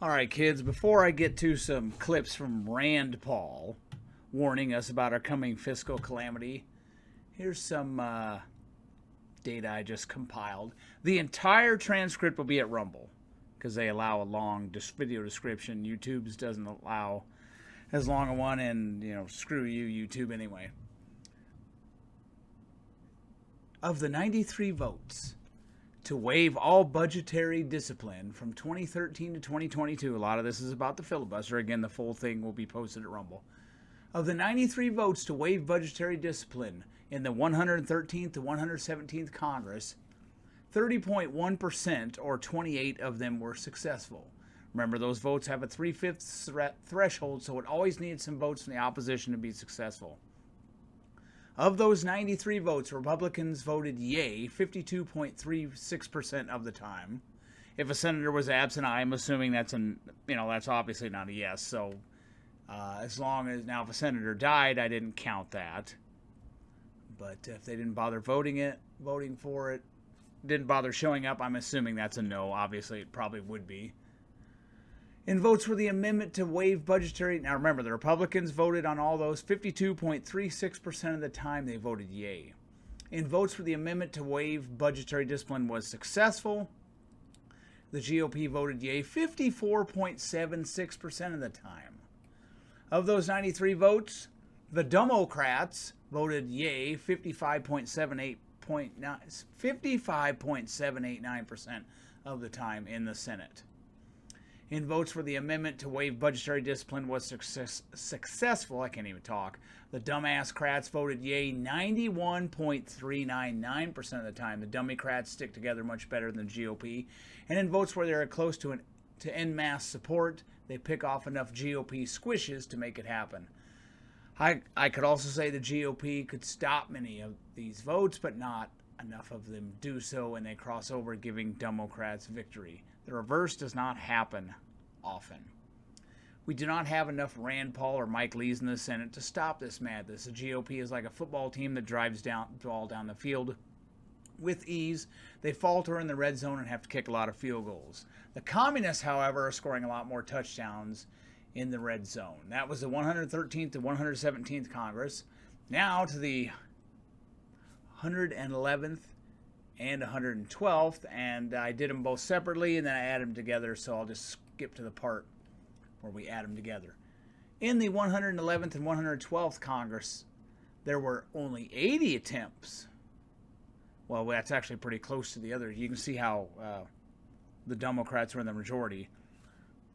All right, kids, before I get to some clips from Rand Paul warning us about our coming fiscal calamity, here's some data I just compiled. The entire transcript will be at Rumble because they allow a long video description. YouTube's doesn't allow as long a one, and screw you, YouTube, anyway. Of the 93 votes to waive all budgetary discipline from 2013 to 2022. A lot of this is about the filibuster. Again, the full thing will be posted at Rumble. Of the 93 votes to waive budgetary discipline in the 113th to 117th Congress, 30.1% or 28 of them were successful. Remember, those votes have a 3/5 threshold, so it always needs some votes from the opposition to be successful. Of those 93 votes, Republicans voted yay 52.36% of the time. If a senator was absent, I'm assuming that's that's obviously not a yes. So as long as if a senator died, I didn't count that. But if they didn't bother voting for it, didn't bother showing up, I'm assuming that's a no. Obviously, it probably would be. In votes for the amendment to waive budgetary... Now remember, the Republicans voted on all those. 52.36% of the time they voted yay. In votes for the amendment to waive budgetary discipline was successful. The GOP voted yay 54.76% of the time. Of those 93 votes, the Democrats voted yay 55.789% of the time in the Senate. In votes for the amendment to waive budgetary discipline was successful. I can't even talk. The dumbass crats voted yay 91.399% of the time. The Democrats stick together much better than the GOP. And in votes where they're close to en masse support, they pick off enough GOP squishes to make it happen. I could also say the GOP could stop many of these votes, but not enough of them do so, and they cross over, giving Democrats victory. The reverse does not happen often. We do not have enough Rand Paul or Mike Lees in the Senate to stop this madness. The GOP is like a football team that drives ball down the field with ease. They falter in the red zone and have to kick a lot of field goals. The communists, however, are scoring a lot more touchdowns in the red zone. That was the 113th to 117th Congress. Now to the 111th and 112th, and I did them both separately, and then I added them together, so I'll just skip to the part where we add them together. In the 111th and 112th Congress, there were only 80 attempts. Well, that's actually pretty close to the others. You can see how the Democrats were in the majority.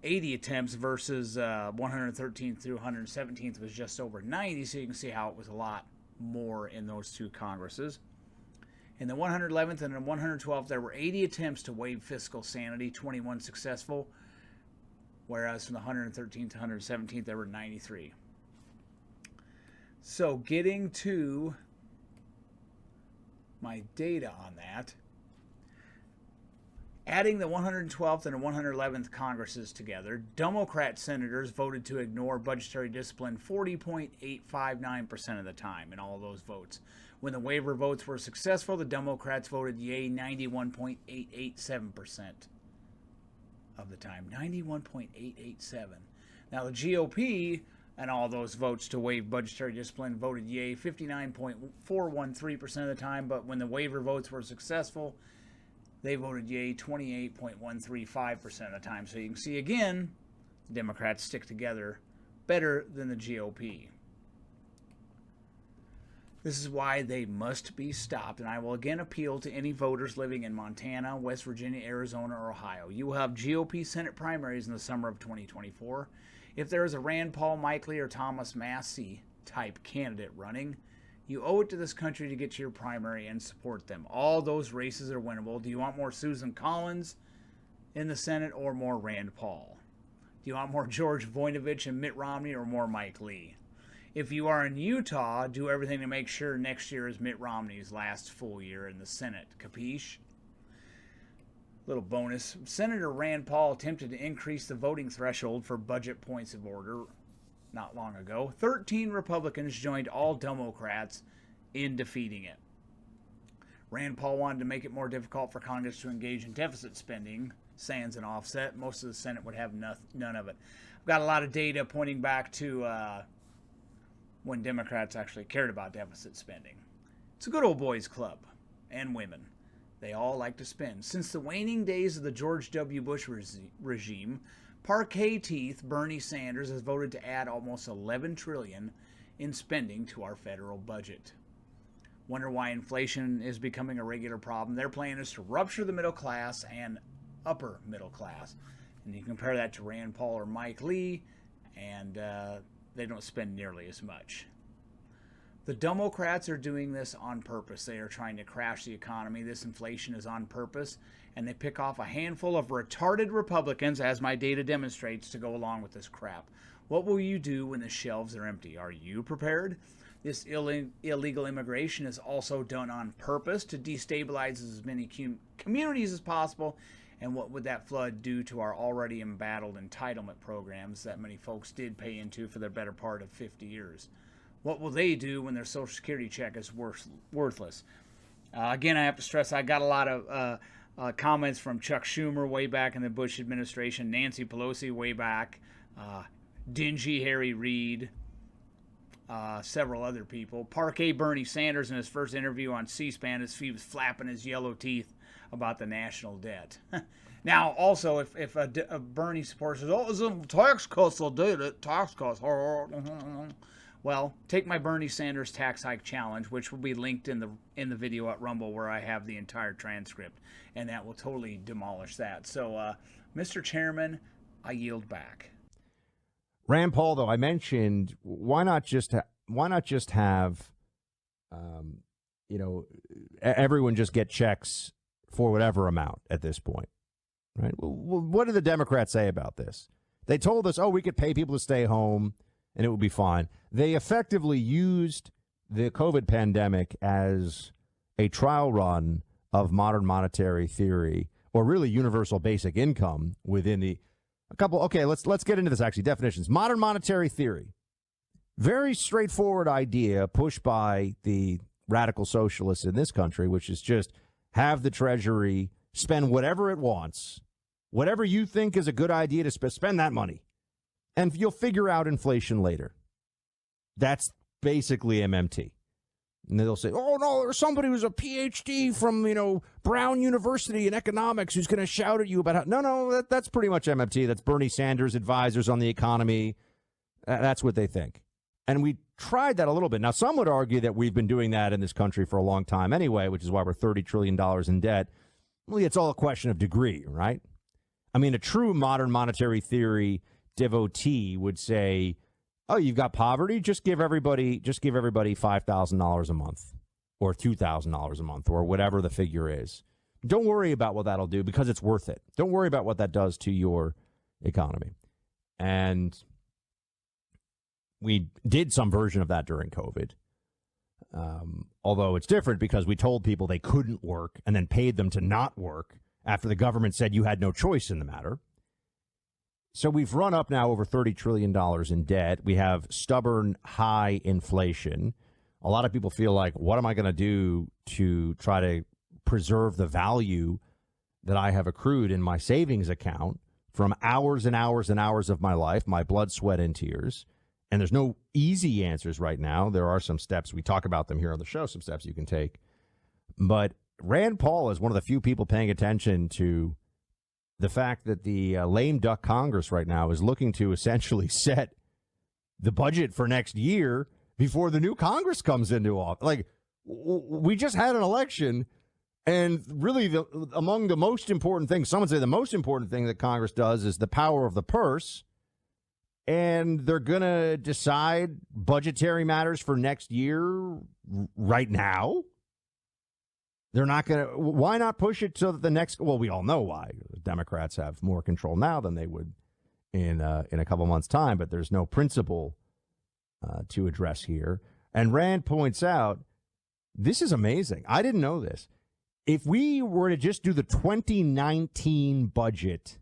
80 attempts versus 113th through 117th was just over 90, so you can see how it was a lot more in those two Congresses. In the 111th and the 112th, there were 80 attempts to waive fiscal sanity, 21 successful, whereas from the 113th to 117th, there were 93. So getting to my data on that, adding the 112th and the 111th Congresses together, Democrat senators voted to ignore budgetary discipline 40.859% of the time in all those votes. When the waiver votes were successful, the Democrats voted yay 91.887% of the time. 91.887. Now the GOP and all those votes to waive budgetary discipline voted yay 59.413% of the time, but when the waiver votes were successful, they voted yay 28.135% of the time. So you can see again, the Democrats stick together better than the GOP. This is why they must be stopped, and I will again appeal to any voters living in Montana, West Virginia, Arizona, or Ohio. You will have GOP Senate primaries in the summer of 2024. If there is a Rand Paul, Mike Lee, or Thomas Massie type candidate running, you owe it to this country to get to your primary and support them. All those races are winnable. Do you want more Susan Collins in the Senate or more Rand Paul? Do you want more George Voinovich and Mitt Romney or more Mike Lee? If you are in Utah, do everything to make sure next year is Mitt Romney's last full year in the Senate. Capiche? Little bonus. Senator Rand Paul attempted to increase the voting threshold for budget points of order not long ago. 13 Republicans joined all Democrats in defeating it. Rand Paul wanted to make it more difficult for Congress to engage in deficit spending, sans an offset. Most of the Senate would have none of it. I've got a lot of data pointing back to when Democrats actually cared about deficit spending. It's a good old boys club, and women. They all like to spend. Since the waning days of the George W. Bush regime, parquet teeth Bernie Sanders has voted to add almost $11 trillion in spending to our federal budget. Wonder why inflation is becoming a regular problem? Their plan is to rupture the middle class and upper middle class. And you compare that to Rand Paul or Mike Lee, and they don't spend nearly as much. The Democrats are doing this on purpose. They are trying to crash the economy. This inflation is on purpose, and they pick off a handful of retarded Republicans, as my data demonstrates, to go along with this crap. What will you do when the shelves are empty? Are you prepared? This illegal immigration is also done on purpose to destabilize as many communities as possible. And what would that flood do to our already embattled entitlement programs that many folks did pay into for the better part of 50 years? What will they do when their Social Security check is worthless? Again, I have to stress I got a lot of comments from Chuck Schumer way back in the Bush administration, Nancy Pelosi way back, dingy Harry Reid, several other people. Parquet Bernie Sanders in his first interview on C-SPAN, he was flapping his yellow teeth about the national debt. Now, also, if a Bernie supporter says, "Oh, it's a tax cuts will do it," tax cuts. Well, take my Bernie Sanders tax hike challenge, which will be linked in the video at Rumble, where I have the entire transcript, and that will totally demolish that. So, Mr. Chairman, I yield back. Rand Paul, though, I mentioned, why not just have, everyone just get checks for whatever amount at this point, right? Well, what did the Democrats say about this? They told us, we could pay people to stay home and it would be fine. They effectively used the COVID pandemic as a trial run of modern monetary theory, or really universal basic income within let's get into this actually. Definitions. Modern monetary theory. Very straightforward idea pushed by the radical socialists in this country, which is just have the Treasury spend whatever it wants, whatever you think is a good idea to spend that money, and you'll figure out inflation later. That's basically MMT. And they'll say, "Oh, no, there's somebody who's a PhD from, Brown University in economics who's going to shout at you about how..." No, that's pretty much MMT. That's Bernie Sanders' advisors on the economy. That's what they think. And we tried that a little bit. Now, some would argue that we've been doing that in this country for a long time anyway, which is why we're $30 trillion in debt. Well, it's all a question of degree, right? I mean, a true modern monetary theory devotee would say, "Oh, you've got poverty? Just give everybody $5,000 a month or $2,000 a month or whatever the figure is. Don't worry about what that'll do because it's worth it. Don't worry about what that does to your economy." And we did some version of that during COVID, although it's different because we told people they couldn't work and then paid them to not work after the government said you had no choice in the matter. So we've run up now over $30 trillion in debt. We have stubborn high inflation. A lot of people feel like, what am I going to do to try to preserve the value that I have accrued in my savings account from hours and hours and hours of my life, my blood, sweat, and tears? And there's no easy answers right now. There are some steps. We talk about them here on the show, some steps you can take. But Rand Paul is one of the few people paying attention to the fact that the lame duck Congress right now is looking to essentially set the budget for next year before the new Congress comes into office. Like, we just had an election, and really among the most important things, some would say the most important thing that Congress does is the power of the purse, and they're going to decide budgetary matters for next year right now. They're not going to. Why not push it to the next? Well, we all know why. The Democrats have more control now than they would in a couple months' time, but there's no principle to address here. And Rand points out, this is amazing. I didn't know this. If we were to just do the 2019 budget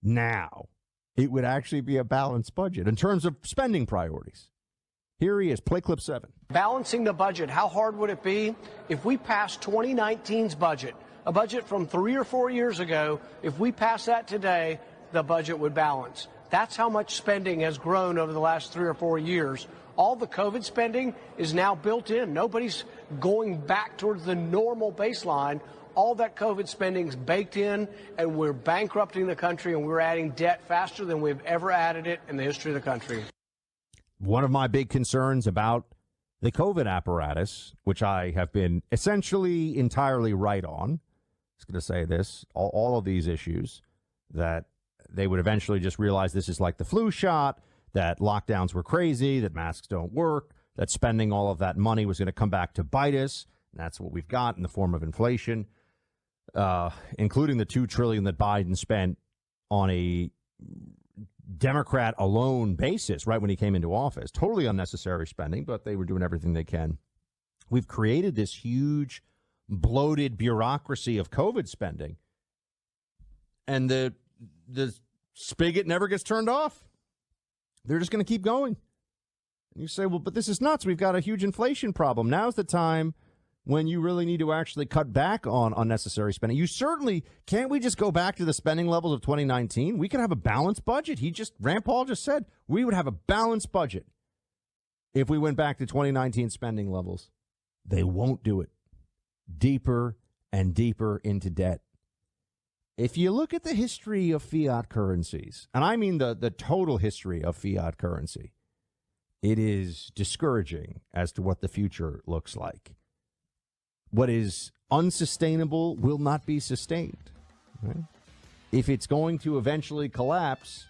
now, it would actually be a balanced budget in terms of spending priorities. Here he is. Play clip 7. Balancing the budget, how hard would it be if we passed 2019's budget A budget from 3 or 4 years ago, if we pass that today, the budget would balance. That's how much spending has grown over the last 3 or 4 years. All the COVID spending is now built in. Nobody's going back towards the normal baseline. All that COVID spending is baked in, and we're bankrupting the country, and we're adding debt faster than we've ever added it in the history of the country. One of my big concerns about the COVID apparatus, which I have been essentially entirely right on, I was going to say this, all of these issues, that they would eventually just realize this is like the flu shot, that lockdowns were crazy, that masks don't work, that spending all of that money was going to come back to bite us. And that's what we've got in the form of inflation, including the $2 trillion that Biden spent on a Democrat alone basis right when he came into office. Totally unnecessary spending, but they were doing everything they can. We've created this huge bloated bureaucracy of COVID spending, and the spigot never gets turned off. They're just going to keep going. And you say, well, but this is nuts. We've got a huge inflation problem. Now's the time when you really need to actually cut back on unnecessary spending. You certainly can't. We just go back to the spending levels of 2019. We could have a balanced budget. Rand Paul just said we would have a balanced budget if we went back to 2019 spending levels. They won't do it. Deeper and deeper into debt. If you look at the history of fiat currencies, and I mean the total history of fiat currency, it is discouraging as to what the future looks like. What is unsustainable will not be sustained. Right? If it's going to eventually collapse,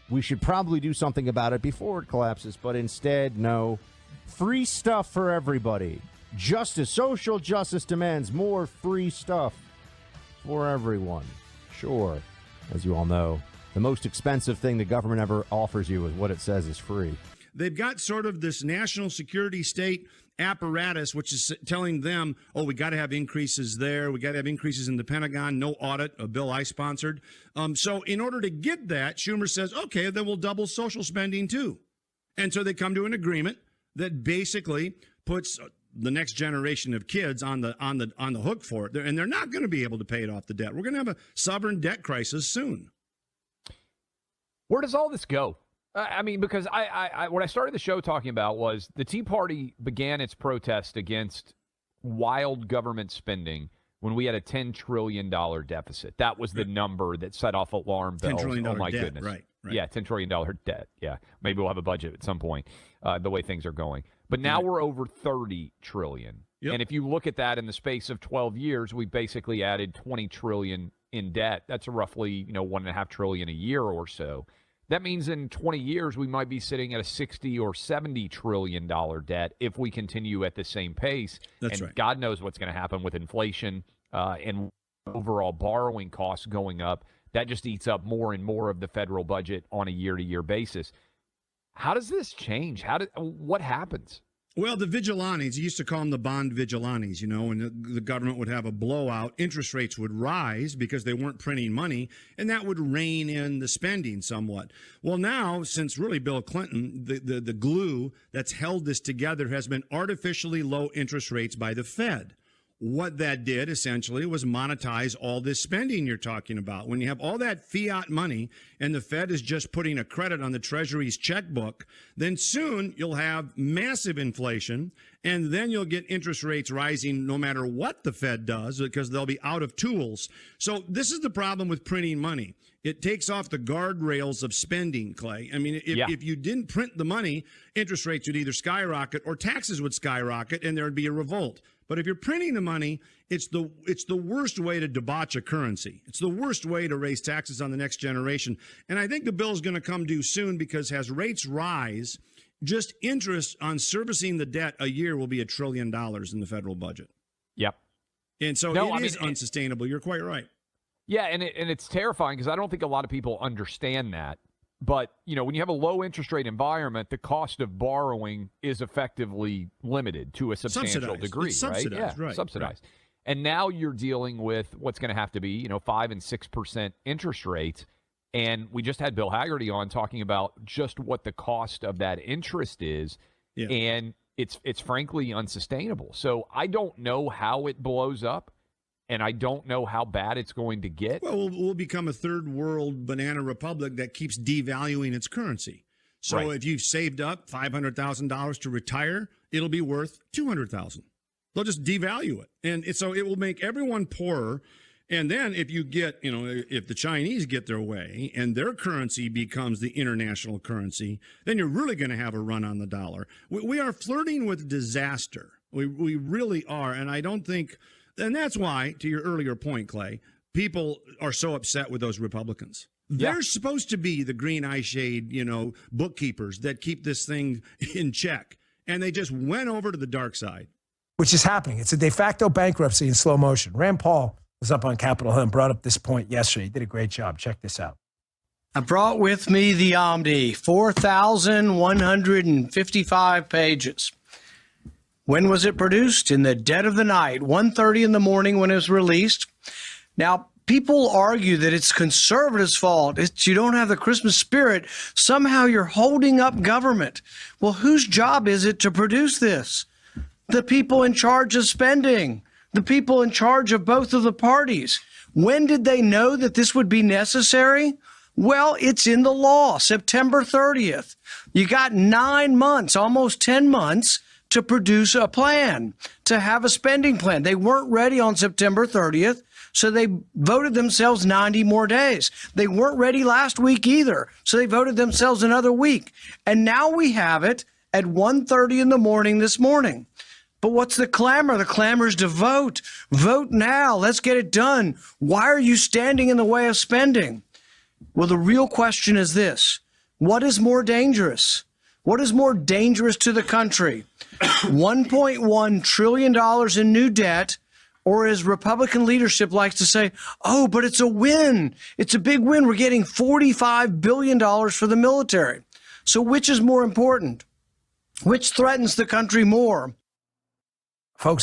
we should probably do something about it before it collapses. But instead, no. Free stuff for everybody. Justice, social justice demands more free stuff for everyone. Sure, as you all know, the most expensive thing the government ever offers you is what it says is free. They've got sort of this national security state apparatus, which is telling them, oh, we got to have increases there. We got to have increases in the Pentagon. No audit, a bill I sponsored. So in order to get that, Schumer says, okay, then we'll double social spending too. And so they come to an agreement that basically puts the next generation of kids on the hook for it. And they're not going to be able to pay it off the debt. We're going to have a sovereign debt crisis soon. Where does all this go? I mean, because I what I started the show talking about was the Tea Party began its protest against wild government spending when we had a $10 trillion deficit. That was the number that set off alarm bells. $10 trillion oh, my debt, goodness. Right. Yeah, $10 trillion debt. Yeah, maybe we'll have a budget at some point, the way things are going. But now we're over $30 trillion. Yep. And if you look at that in the space of 12 years, we basically added $20 trillion in debt. That's roughly, $1.5 trillion a year or so. That means in 20 years, we might be sitting at a $60 or $70 trillion debt if we continue at the same pace. That's and right. God knows what's going to happen with inflation and overall borrowing costs going up. That just eats up more and more of the federal budget on a year-to-year basis. How does this change? What happens? Well, the vigilantes, you used to call them the bond vigilantes, and the government would have a blowout. Interest rates would rise because they weren't printing money, and that would rein in the spending somewhat. Well, now, since really Bill Clinton, the glue that's held this together has been artificially low interest rates by the Fed. What that did, essentially, was monetize all this spending you're talking about. When you have all that fiat money and the Fed is just putting a credit on the Treasury's checkbook, then soon you'll have massive inflation, and then you'll get interest rates rising no matter what the Fed does because they'll be out of tools. So this is the problem with printing money. It takes off the guardrails of spending, Clay. I mean, if you didn't print the money, interest rates would either skyrocket or taxes would skyrocket, and there would be a revolt. But if you're printing the money, it's the worst way to debauch a currency. It's the worst way to raise taxes on the next generation. And I think the bill is going to come due soon because as rates rise, just interest on servicing the debt a year will be $1 trillion in the federal budget. Yep. And so it is unsustainable. You're quite right. Yeah, and it's terrifying because I don't think a lot of people understand that. But, when you have a low interest rate environment, the cost of borrowing is effectively limited to a substantial degree, it's subsidized, right? Subsidized. Right. And now you're dealing with what's going to have to be, 5 and 6% interest rates. And we just had Bill Haggerty on talking about just what the cost of that interest is. Yeah. And it's frankly unsustainable. So I don't know how it blows up. and I don't know how bad it's going to get. Well, we'll become a third world banana republic that keeps devaluing its currency. So Right. if you've saved up $500,000 to retire, it'll be worth $200,000. They'll just devalue it. And so it will make everyone poorer. And then if you get, if the Chinese get their way and their currency becomes the international currency, then you're really going to have a run on the dollar. We are flirting with disaster. We really are. And I don't think, and that's why, to your earlier point, Clay, people are so upset with those Republicans. Yeah. They're supposed to be the green eye shade, bookkeepers that keep this thing in check. And they just went over to the dark side. Which is happening. It's a de facto bankruptcy in slow motion. Rand Paul was up on Capitol Hill and brought up this point yesterday. He did a great job. Check this out. I brought with me the Omni, 4,155 pages. When was it produced? In the dead of the night, 1:30 in the morning when it was released. Now, people argue that it's conservatives' fault. You don't have the Christmas spirit. Somehow you're holding up government. Well, whose job is it to produce this? The people in charge of spending, the people in charge of both of the parties. When did they know that this would be necessary? Well, it's in the law, September 30th. You got 9 months, almost 10 months to produce a plan, to have a spending plan. They weren't ready on September 30th, so they voted themselves 90 more days. They weren't ready last week either, so they voted themselves another week. And now we have it at 1:30 in the morning this morning. But what's the clamor? The clamor is to vote. Vote now. Let's get it done. Why are you standing in the way of spending? Well, the real question is this. What is more dangerous? What is more dangerous to the country? $1.1 trillion in new debt, or as Republican leadership likes to say, oh, but it's a win. It's a big win. We're getting $45 billion for the military. So which is more important? Which threatens the country more? Folks,